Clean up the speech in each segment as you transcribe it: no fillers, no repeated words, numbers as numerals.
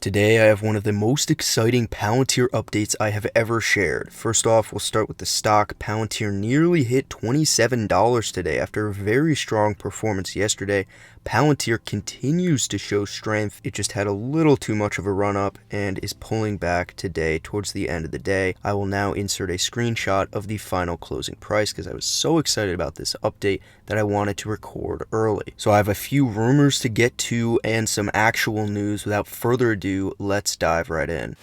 Today I have one of the most exciting Palantir updates I have ever shared. First off, we'll start with the stock. Palantir nearly hit $27 today after a very strong performance yesterday. Palantir continues to show strength. It just had a little too much of a run up and is pulling back today towards the end of the day. I will now insert a screenshot of the final closing price because I was so excited about this update that I wanted to record early. So I have a few rumors to get to and some actual news. Without further ado, let's dive right in.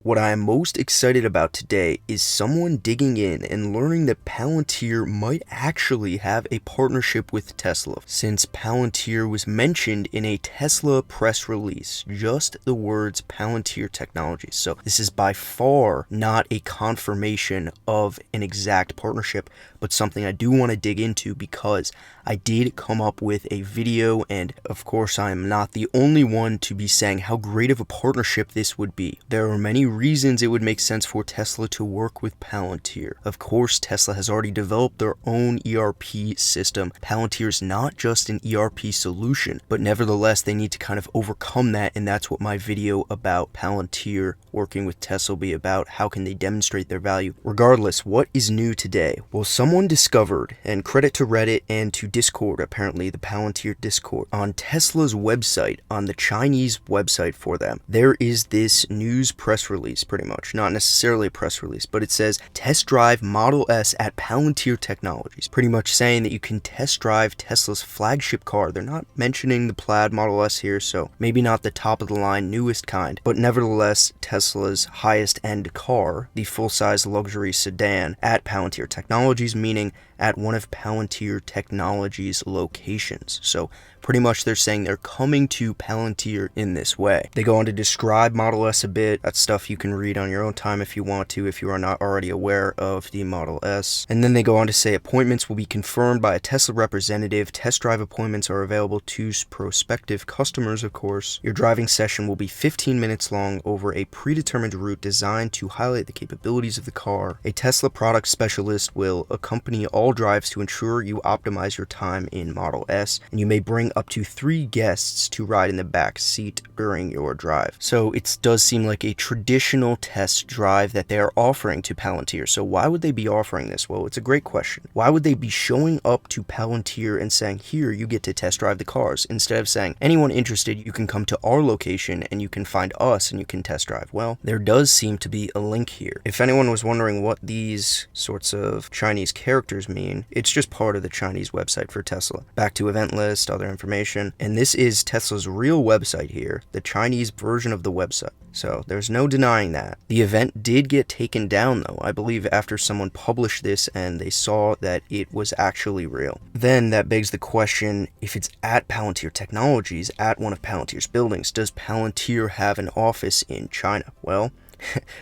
What I am most excited about today is someone digging in and learning that Palantir might actually have a partnership with Tesla, since Palantir was mentioned in a Tesla press release, just the words Palantir Technologies. So this is by far not a confirmation of an exact partnership, but something I do want to dig into because I did come up with a video, and of course I am not the only one to be saying how great of a partnership this would be. There are many reasons it would make sense for Tesla to work with Palantir. Of course, Tesla has already developed their own ERP system. Palantir is not just an ERP solution, but nevertheless they need to kind of overcome that, and that's what my video about Palantir working with Tesla will be about. How can they demonstrate their value? Regardless, what is new today? Well, someone discovered, and credit to Reddit and to Discord, apparently the Palantir Discord, on Tesla's website, on the Chinese website for them, there is this news press release, pretty much. Not necessarily a press release, but it says test drive Model S at Palantir Technologies, pretty much saying that you can test drive Tesla's flagship car. They're not mentioning the Plaid Model S here, so maybe not the top of the line newest kind, but nevertheless Tesla's highest end car, the full-size luxury sedan at Palantir Technologies, meaning at one of Palantir Technologies' locations. So pretty much they're saying they're coming to Palantir in this way. They go on to describe Model S a bit. That's stuff you can read on your own time if you want to, if you are not already aware of the Model S. And then they go on to say appointments will be confirmed by a Tesla representative. Test drive appointments are available to prospective customers, of course. Your driving session will be 15 minutes long over a predetermined route designed to highlight the capabilities of the car. A Tesla product specialist will accompany all drives to ensure you optimize your time in Model S, and you may bring up to 3 guests to ride in the back seat during your drive. So it does seem like a traditional test drive that they are offering to Palantir. So why would they be offering this? Well, it's a great question. Why would they be showing up to Palantir and saying, here, you get to test drive the cars, instead of saying, anyone interested, you can come to our location and you can find us and you can test drive? Well, there does seem to be a link here. If anyone was wondering what these sorts of Chinese characters mean, it's just part of the Chinese website for Tesla. Back to event list, other information, and this is Tesla's real website here, the Chinese version of the website. So there's no denying that. The event did get taken down though, I believe after someone published this and they saw that it was actually real. Then that begs the question, if it's at Palantir Technologies, at one of Palantir's buildings, does Palantir have an office in China? Well,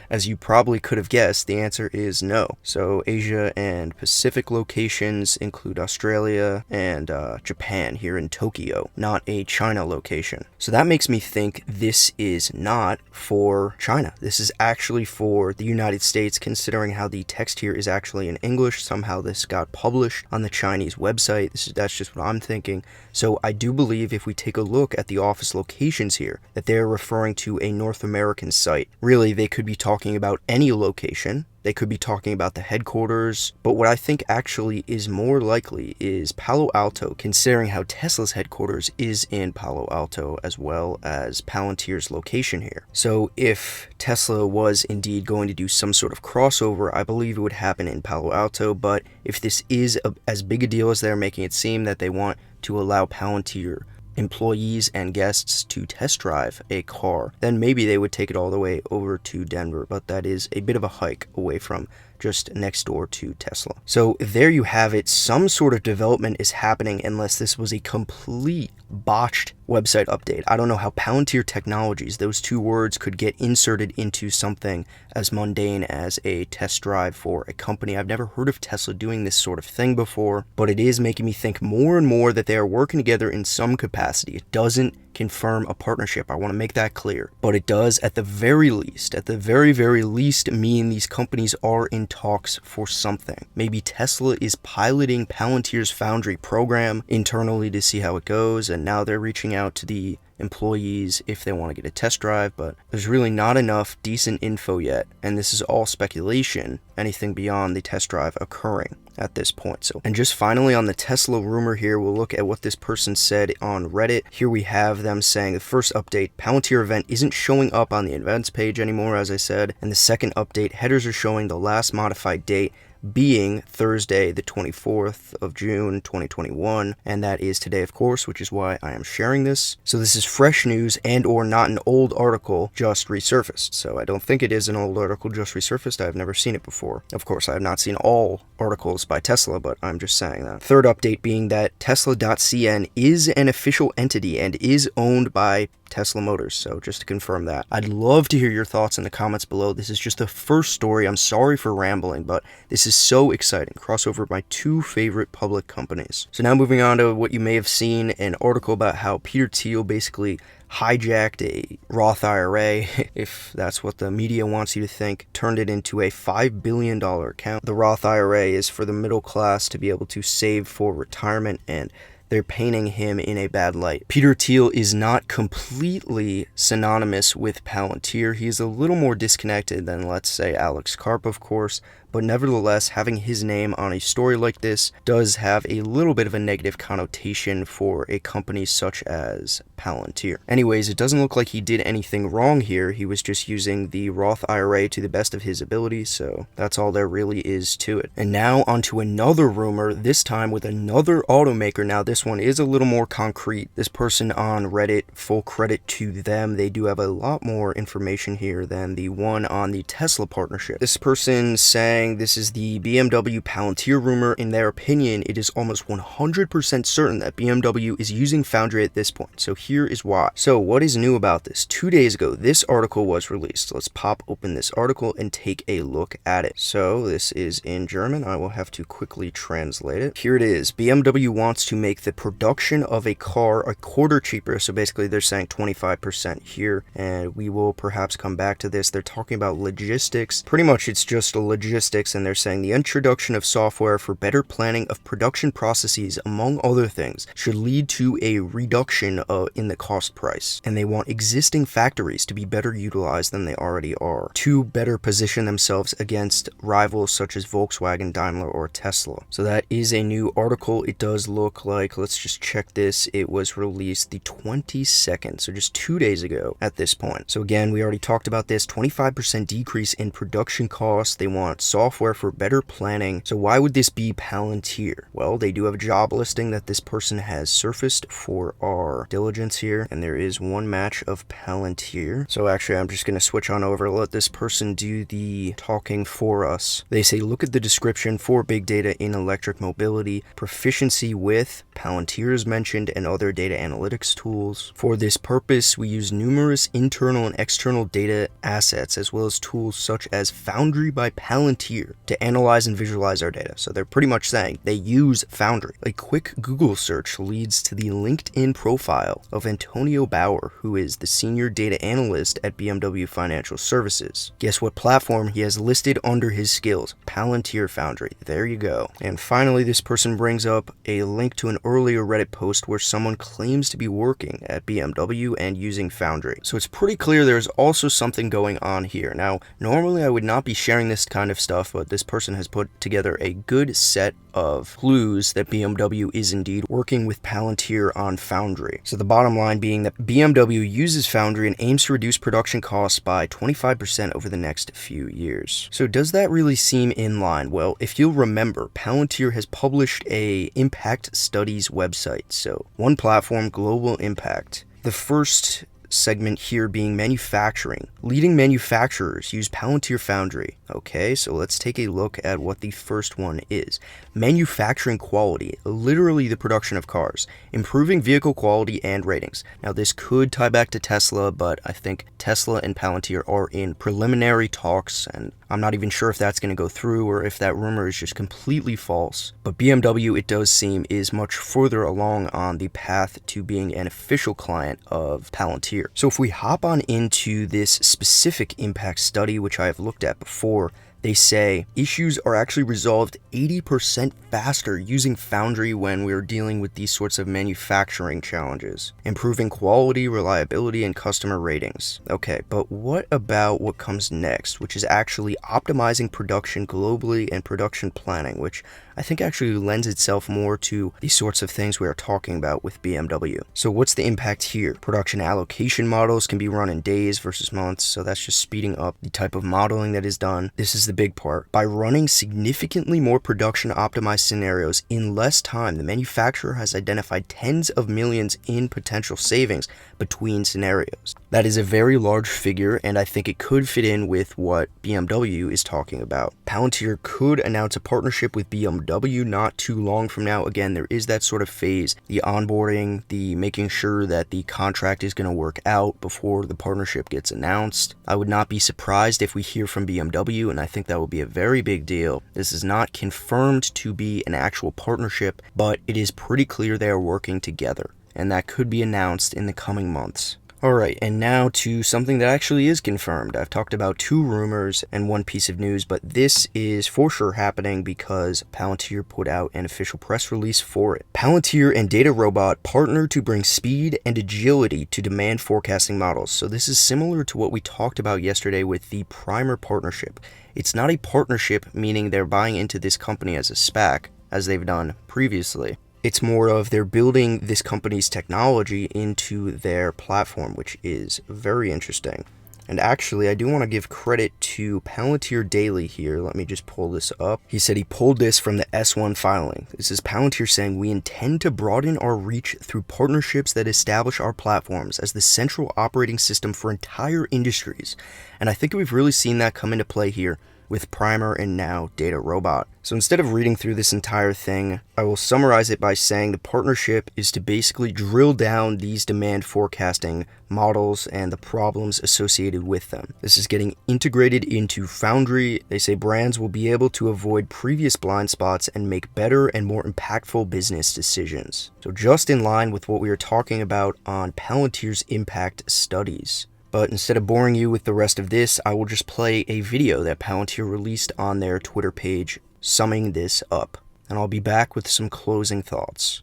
as you probably could have guessed, the answer is no. So Asia and Pacific locations include Australia and Japan here in Tokyo, not a China location. So that makes me think this is not for China. This is actually for the United States, considering how the text here is actually in English. Somehow this got published on the Chinese website. That's just what I'm thinking. So I do believe if we take a look at the office locations here, that they're referring to a North American site. Really, they could be talking about any location. They could be talking about the headquarters, but what I think actually is more likely is Palo Alto, considering how Tesla's headquarters is in Palo Alto as well as Palantir's location here. So if Tesla was indeed going to do some sort of crossover, I believe it would happen in Palo Alto, but if this is as big a deal as they're making it seem, that they want to allow Palantir employees and guests to test drive a car, then maybe they would take it all the way over to Denver, but that is a bit of a hike away from just next door to Tesla. So there you have it. Some sort of development is happening unless this was a complete botched website update. I don't know how Palantir Technologies, those two words, could get inserted into something as mundane as a test drive for a company. I've never heard of Tesla doing this sort of thing before, but it is making me think more and more that they are working together in some capacity. It doesn't confirm a partnership. I want to make that clear. But it does, at the very least, at the very, very least, mean these companies are in talks for something. Maybe Tesla is piloting Palantir's Foundry program internally to see how it goes, and and now they're reaching out to the employees if they want to get a test drive, but there's really not enough decent info yet, and this is all speculation, anything beyond the test drive occurring at this point. So, and just finally on the Tesla rumor here, we'll look at what this person said on Reddit. Here we have them saying the first update, Palantir event isn't showing up on the events page anymore, as I said, and the second update, headers are showing the last modified date being Thursday, the 24th of June, 2021, and that is today, of course, which is why I am sharing this. So this is fresh news and or not an old article just resurfaced. So I don't think it is an old article just resurfaced. I've never seen it before. Of course, I have not seen all articles by Tesla, but I'm just saying that. Third update being that Tesla.cn is an official entity and is owned by Tesla Motors, so just to confirm that. I'd love to hear your thoughts in the comments below. This is just the first story. I'm sorry for rambling, but this is so exciting. Crossover of my two favorite public companies. So now moving on to what you may have seen, an article about how Peter Thiel basically hijacked a Roth IRA, if that's what the media wants you to think, turned it into a $5 billion account. The Roth IRA is for the middle class to be able to save for retirement, and they're painting him in a bad light. Peter Thiel is not completely synonymous with Palantir. He is a little more disconnected than, let's say, Alex Karp, of course, but nevertheless, having his name on a story like this does have a little bit of a negative connotation for a company such as Palantir. Anyways, it doesn't look like he did anything wrong here. He was just using the Roth IRA to the best of his ability, so that's all there really is to it. And now onto another rumor, this time with another automaker. Now this one is a little more concrete. This person on Reddit, full credit to them, they do have a lot more information here than the one on the Tesla partnership. This person saying this is the BMW Palantir rumor. In their opinion, it is almost 100% certain that BMW is using Foundry at this point. So here is why. So what is new about this? 2 days ago, this article was released. Let's pop open this article and take a look at it. So this is in German. I will have to quickly translate it. Here it is. BMW wants to make the production of a car a quarter cheaper. So basically they're saying 25% here, and we will perhaps come back to this. They're talking about logistics. Pretty much it's just a logistics, and they're saying the introduction of software for better planning of production processes, among other things, should lead to a reduction in the cost price. And they want existing factories to be better utilized than they already are, to better position themselves against rivals such as Volkswagen, Daimler, or Tesla. So that is a new article. It does look like, let's just check this, it was released the 22nd, so just 2 days ago at this point. So again, we already talked about this, 25% decrease in production costs. They want software for better planning. So why would this be Palantir? Well, they do have a job listing that this person has surfaced for our diligence here, and there is one match of Palantir. So actually, I'm just going to switch on over, let this person do the talking for us. They say, look at the description for big data in electric mobility, proficiency with Palantir is mentioned, and other data analytics tools. For this purpose, we use numerous internal and external data assets, as well as tools such as Foundry by Palantir to analyze and visualize our data. So they're pretty much saying they use Foundry. A quick Google search leads to the LinkedIn profile of Antonio Bauer, who is the senior data analyst at BMW Financial Services. Guess what platform he has listed under his skills? Palantir Foundry. There you go. And finally, this person brings up a link to an earlier Reddit post where someone claims to be working at BMW and using Foundry. So it's pretty clear there's also something going on here. Now, normally I would not be sharing this kind of stuff, but this person has put together a good set of clues that BMW is indeed working with Palantir on Foundry. So the bottom line being that BMW uses Foundry and aims to reduce production costs by 25% over the next few years. So does that really seem in line? Well, if you'll remember, Palantir has published a impact studies website. So one platform, global impact. The first segment here being manufacturing. Leading manufacturers use Palantir Foundry. Okay, so let's take a look at what the first one is. Manufacturing quality, literally the production of cars. Improving vehicle quality and ratings. Now this could tie back to Tesla, but I think Tesla and Palantir are in preliminary talks, and I'm not even sure if that's going to go through or if that rumor is just completely false. But BMW, it does seem, is much further along on the path to being an official client of Palantir. So if we hop on into this specific impact study, which I have looked at before, They say issues are actually resolved 80% faster using Foundry when we're dealing with these sorts of manufacturing challenges, improving quality, reliability, and customer ratings. Okay, but what about what comes next, which is actually optimizing production globally and production planning, which I think actually lends itself more to the sorts of things we are talking about with BMW. So what's the impact here? Production allocation models can be run in days versus months, so that's just speeding up the type of modeling that is done. This is the big part. By running significantly more production optimized scenarios in less time, the manufacturer has identified tens of millions in potential savings between scenarios. That is a very large figure, and I think it could fit in with what BMW is talking about. Palantir could announce a partnership with BMW not too long from now. Again, there is that sort of phase, the onboarding, the making sure that the contract is going to work out before the partnership gets announced. I would not be surprised if we hear from BMW, and I think that will be a very big deal. This is not confirmed to be an actual partnership, but it is pretty clear they are working together, and that could be announced in the coming months. Alright, and now to something that actually is confirmed. I've talked about 2 rumors and 1 piece of news, but this is for sure happening because Palantir put out an official press release for it. Palantir and DataRobot partner to bring speed and agility to demand forecasting models. So this is similar to what we talked about yesterday with the Primer partnership. It's not a partnership, meaning they're buying into this company as a SPAC, as they've done previously. It's more of they're building this company's technology into their platform, which is very interesting. And actually, I do want to give credit to Palantir Daily here. Let me just pull this up. He said he pulled this from the S1 filing. This is Palantir saying, "We intend to broaden our reach through partnerships that establish our platforms as the central operating system for entire industries." And I think we've really seen that come into play here with Primer and now DataRobot. So instead of reading through this entire thing, I will summarize it by saying the partnership is to basically drill down these demand forecasting models and the problems associated with them. This is getting integrated into Foundry. They say brands will be able to avoid previous blind spots and make better and more impactful business decisions. So just in line with what we were talking about on Palantir's impact studies. But instead of boring you with the rest of this, I will just play a video that Palantir released on their Twitter page summing this up. And I'll be back with some closing thoughts.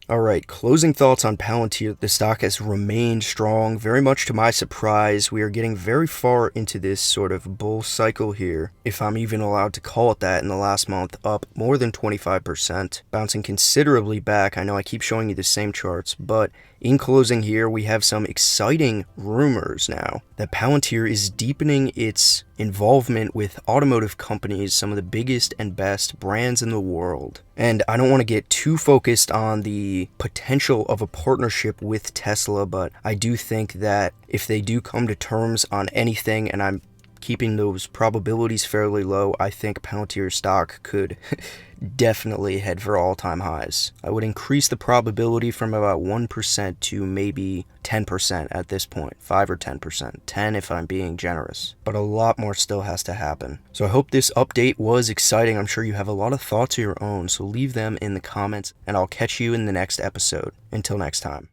Alright, closing thoughts on Palantir. The stock has remained strong, very much to my surprise. We are getting very far into this sort of bull cycle here, if I'm even allowed to call it that, in the last month, up more than 25%, bouncing considerably back. I know I keep showing you the same charts, but in closing here, we have some exciting rumors now that Palantir is deepening its involvement with automotive companies, some of the biggest and best brands in the world. And I don't want to get too focused on the potential of a partnership with Tesla, but I do think that if they do come to terms on anything, and I'm keeping those probabilities fairly low, I think Palantir stock could definitely head for all-time highs. I would increase the probability from about 1% to maybe 10% at this point, 5 or 10%, 10 if I'm being generous. But a lot more still has to happen. So I hope this update was exciting. I'm sure you have a lot of thoughts of your own, so leave them in the comments, and I'll catch you in the next episode. Until next time.